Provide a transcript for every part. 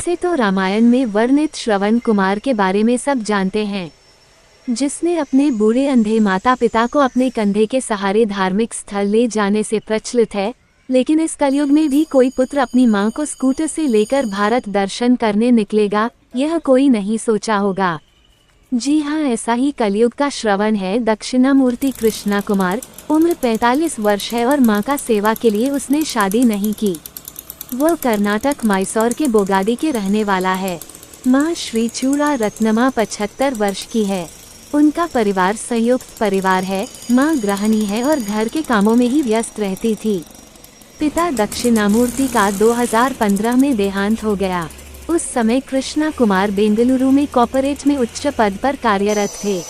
वैसे तो रामायण में वर्णित श्रवण कुमार के बारे में सब जानते हैं, जिसने अपने बूढ़े अंधे माता पिता को अपने कंधे के सहारे धार्मिक स्थल ले जाने से प्रचलित है। लेकिन इस कलयुग में भी कोई पुत्र अपनी मां को स्कूटर से लेकर भारत दर्शन करने निकलेगा, यह कोई नहीं सोचा होगा। जी हाँ, ऐसा ही कलयुग का श्रवण है दक्षिणामूर्ति कृष्णा कुमार। उम्र 45 वर्ष है और मां का सेवा के लिए उसने शादी नहीं की। वह कर्नाटक मैसूर के बोगादी के रहने वाला है। मां श्री चूड़ा रत्नमा 75 वर्ष की है। उनका परिवार संयुक्त परिवार है। मां गृहिणी है और घर के कामों में ही व्यस्त रहती थी। पिता दक्षिणामूर्ति का 2015 में देहांत हो गया। उस समय कृष्णा कुमार बेंगलुरु में कॉर्पोरेट में उच्च पद पर कार्यरत थे।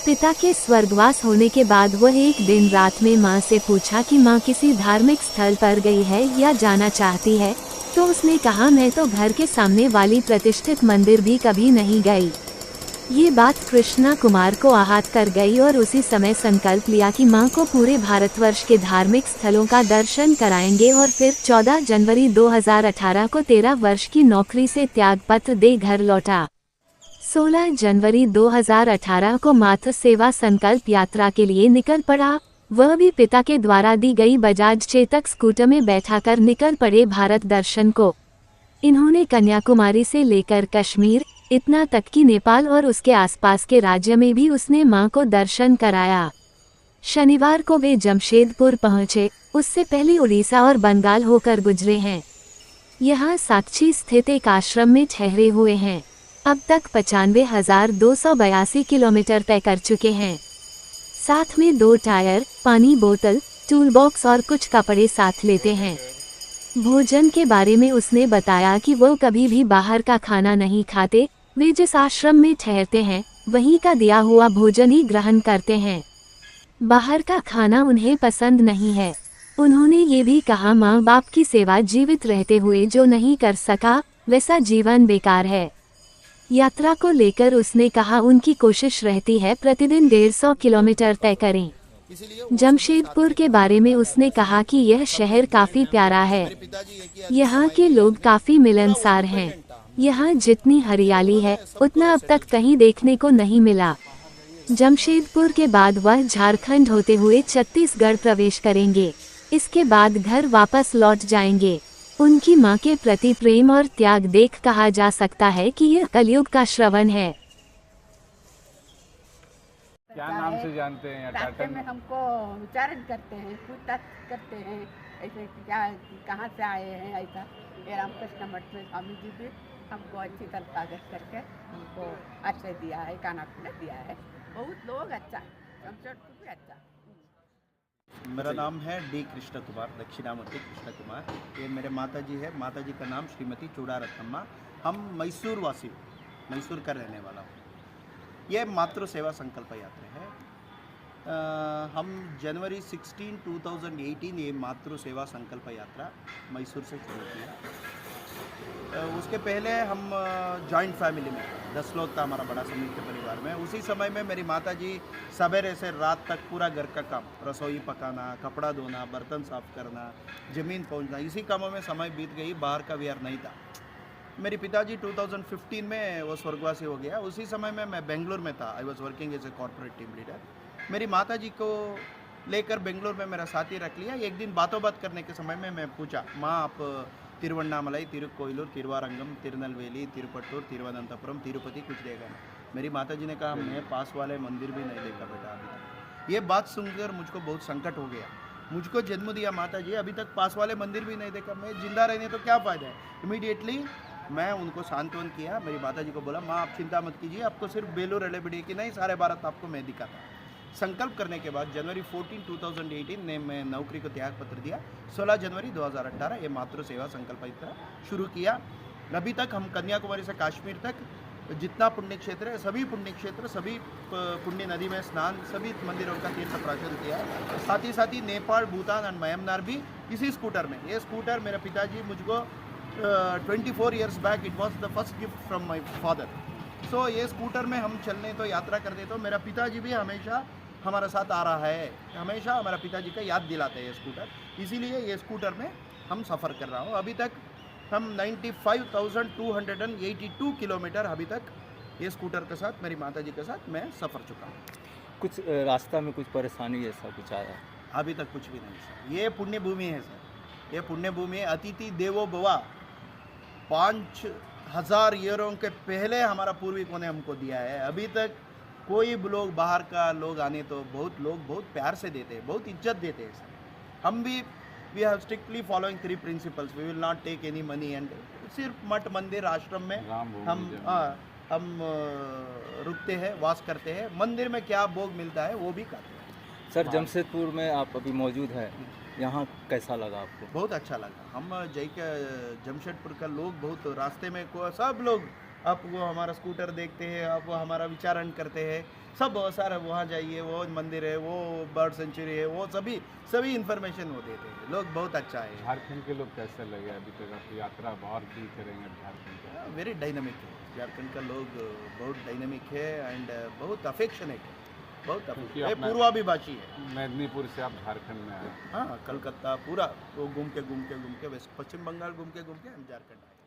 पिता के स्वर्गवास होने के बाद वह एक दिन रात में मां से पूछा कि मां किसी धार्मिक स्थल पर गई है या जाना चाहती है, तो उसने कहा मैं तो घर के सामने वाली प्रतिष्ठित मंदिर भी कभी नहीं गई। ये बात कृष्णा कुमार को आहत कर गई और उसी समय संकल्प लिया कि मां को पूरे भारतवर्ष के धार्मिक स्थलों का दर्शन कराएंगे और फिर 14 जनवरी 2018 को 13 वर्ष की नौकरी से त्यागपत्र दे घर लौटा। 16 जनवरी 2018 को मातृ सेवा संकल्प यात्रा के लिए निकल पड़ा। वह भी पिता के द्वारा दी गई बजाज चेतक स्कूटर में बैठाकर निकल पड़े भारत दर्शन को। इन्होंने कन्याकुमारी से लेकर कश्मीर, इतना तक कि नेपाल और उसके आसपास के राज्य में भी उसने मां को दर्शन कराया। शनिवार को वे जमशेदपुर पहुंचे। उससे पहले उड़ीसा और बंगाल होकर गुजरे हैं। यहाँ साक्षी स्थित एक आश्रम में ठहरे हुए हैं। अब तक 95,282 किलोमीटर तय कर चुके हैं। साथ में 2 टायर, पानी बोतल, टूल बॉक्स और कुछ कपड़े साथ लेते हैं। भोजन के बारे में उसने बताया कि वो कभी भी बाहर का खाना नहीं खाते। वे जिस आश्रम में ठहरते हैं वहीं का दिया हुआ भोजन ही ग्रहण करते हैं। बाहर का खाना उन्हें पसंद नहीं है। उन्होंने ये भी कहा माँ बाप की सेवा जीवित रहते हुए जो नहीं कर सका वैसा जीवन बेकार है। यात्रा को लेकर उसने कहा उनकी कोशिश रहती है प्रतिदिन 150 किलोमीटर तय करें। जमशेदपुर के बारे में उसने कहा कि यह शहर काफी प्यारा है। यहाँ के लोग काफी मिलनसार हैं। यहाँ जितनी हरियाली है उतना अब तक कहीं देखने को नहीं मिला। जमशेदपुर के बाद वह झारखंड होते हुए छत्तीसगढ़ प्रवेश करेंगे। इसके बाद घर वापस लौट जाएंगे। उनकी मां के प्रति प्रेम और त्याग देख कहा जा सकता है कि यह कलयुग का श्रवण है। क्या नाम से जानते हैं? रास्ते में हमको विचारण करते हैं, पूछताछ करते हैं, ऐसे क्या कहाँ से आए हैं। ऐसा ये रामकृष्ण मठ में स्वामी जी भी हमको अच्छी तरह ताकत करके हमको आश्रय दिया है, खाना पीना दिया है। बहुत लोग अच्छा, जमशेदपुर भी अच्छा। मेरा नाम है डी कृष्ण कुमार, दक्षिणामूर्ति कृष्ण कुमार। ये मेरे माता जी है। माता जी का नाम श्रीमती चूड़ा रत्नमा। हम मैसूर वासी, मैसूर का रहने वाला हूँ। ये मातृ सेवा संकल्प यात्रा है। हम जनवरी 16, 2018 ये मातृ सेवा संकल्प यात्रा मैसूर से शुरू किया। उसके पहले हम जॉइंट फैमिली में 10 लोग था हमारा बड़ा संयुक्त परिवार में। उसी समय में मेरी माता जी सवेरे से रात तक पूरा घर का काम, रसोई पकाना, कपड़ा धोना, बर्तन साफ करना, ज़मीन पहुंचना, इसी कामों में समय बीत गई। बाहर का विहार नहीं था। मेरे पिताजी 2015 में वो स्वर्गवासी हो गया। उसी समय में मैं बेंगलुरु में था। I was working as a corporate team leader. मेरी माता जी को लेकर बेंगलुरु में मेरा साथी रख लिया। एक दिन बातों बात करने के समय में मैं पूछा, माँ आप तिरुवन्नामलाई, तिरुकोयलूर, तिरुवारंगम, तिरुनेलवेली, तिरुपट्टूर, तिरुवनंतपुरम, तिरुपति कुछ देगा ना? मेरी माता जी ने कहा मैं पास वाले मंदिर भी नहीं देखा बेटा अभी तक। ये बात सुनकर मुझको बहुत संकट हो गया। मुझको जन्म दिया माता जी, अभी तक पास वाले मंदिर भी नहीं देखा, मैं जिंदा रहने तो क्या फ़ायदा है। इमीडिएटली मैं उनको सांत्वन किया। मेरी माता जी को बोला माँ आप चिंता मत कीजिए, आपको सिर्फ बेलूर एलेबिडी की नहीं सारे भारत आपको मैं दिखाता। संकल्प करने के बाद जनवरी 14, 2018 ने मैं नौकरी को त्याग पत्र दिया। 16 जनवरी 2018 ये मातृ सेवा संकल्प यात्रा शुरू किया। अभी तक हम कन्याकुमारी से कश्मीर तक जितना पुण्य क्षेत्र है, सभी पुण्य क्षेत्र, सभी पुण्य नदी में स्नान, सभी मंदिरों का तीर्थ प्राशन किया। साथ ही नेपाल, भूटान और म्यांमार भी इसी स्कूटर में। ये स्कूटर मेरे पिताजी मुझको 24 years back it was the first gift from my father. So ये स्कूटर में हम चलने तो यात्रा करते तो मेरा पिताजी भी हमेशा हमारा साथ आ रहा है। हमेशा हमारा पिताजी का याद दिलाते हैं ये स्कूटर, इसीलिए ये स्कूटर में हम सफ़र कर रहा हूँ। अभी तक हम 95,282 किलोमीटर अभी तक ये स्कूटर के साथ मेरी माता जी के साथ मैं सफ़र चुका हूँ। कुछ रास्ता में कुछ परेशानी ऐसा कुछ आया? अभी तक कुछ भी नहीं सर। ये पुण्य भूमि है सर, ये पुण्य भूमि है। अतिथि देवो भवा 5,000 ईयरों के पहले हमारा पूर्वजों ने हमको दिया है। अभी तक कोई भी लोग बाहर का लोग आने तो बहुत लोग बहुत प्यार से देते हैं, बहुत इज्जत देते हैं सर। हम भी we have strictly following 3 principles, we will not take any money and सिर्फ मठ मंदिर आश्रम में राम भूमि हम जमीन। हम रुकते हैं, वास करते हैं। मंदिर में क्या भोग मिलता है वो भी खाते हैं। सर जमशेदपुर में आप अभी मौजूद हैं, यहाँ कैसा लगा आपको? बहुत अच्छा लगा। हम जमशेदपुर का लोग बहुत रास्ते में सब लोग आप वो हमारा स्कूटर देखते हैं, आप वो हमारा विचारण करते हैं, सब सारा वहाँ जाइए, वो मंदिर है, वो बर्ड सेंचुरी है, वो सभी इन्फॉर्मेशन वो देते हैं। लोग बहुत अच्छा है। झारखंड के लोग कैसे लगे अभी तक आपकी यात्रा और भी करेंगे झारखंड का? वेरी डायनामिक है झारखंड का लोग, बहुत डायनामिक है एंड बहुत अफेक्शनेट है, बहुत क्योंकि ये अपना- पूर्वाभिभाषी है। मेदिनीपुर से आप झारखंड में आए। हाँ, कलकत्ता पूरा वो घूम के वेस्ट पश्चिम बंगाल घूम के हम झारखंड आए।